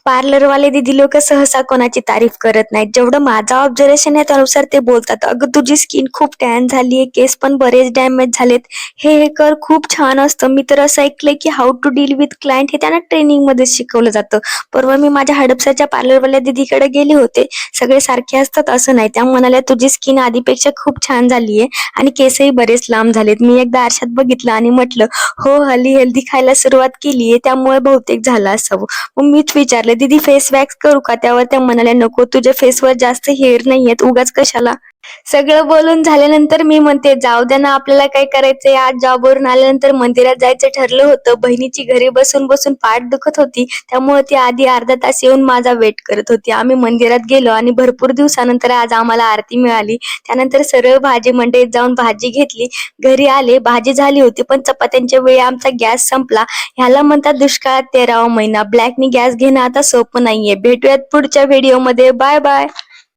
पार्लरवाले दीदी लोक सहसा कोणाची तारीफ करत नाहीत. जेवढं माझं ऑब्झर्वेशन आहे त्यानुसार ते बोलतात, अगं तुझी स्किन खूप टॅन झालीये, केस पण बरेच डॅमेज झालेत, हे कर, खूप छान असतं. मी तर असं ऐकलंय की how to deal with client हे त्यांना ट्रेनिंग मध्ये शिकवलं जातं. परवा मी माझ्या हडपसरच्या पार्लरवाल्या दीदीकडे गेले होते. सगळे सारखे असतात असं नाही. त्या म्हणाल्या तुझी स्किन आधीपेक्षा खूप छान झालीये आणि केसही बरेच लांब झालेत. मी एकदा आरशात बघितलं आणि म्हटलं, हो, हल्ली हेल्दी खायला सुरुवात केलीये त्यामुळे बहुतेक झालं असावं. मग मीच विचारलं, दीदी फेस वॅक्स करू का? त्यावर त्या म्हणाल्या, नको, तुझ्या फेसवर जास्त हेअर नाहीयेत, उगाच कशाला. सगळं बोलून झाल्यानंतर मी म्हणते, जाऊ द्या ना, आपल्याला काय करायचंय. आज जॉबवरून आल्यानंतर मंदिरात जायचं ठरलं होतं. बहिणीची घरी बसून बसून पाठ दुखत होती, त्यामुळे ती आधी अर्धा तास येऊन माझा वेट करत होती. आम्ही मंदिरात गेलो आणि भरपूर दिवसानंतर आज आम्हाला आरती मिळाली. त्यानंतर सरळ भाजी मंडईत जाऊन भाजी घेतली. घरी आले, भाजी झाली होती, पण चपात्यांच्या वेळी आमचा गॅस संपला. ह्याला म्हणतात दुष्काळात 13वा महिना. ब्लॅकनी गॅस घेणं आता सोपं नाहीये. भेटूयात पुढच्या व्हिडिओमध्ये. Bye bye.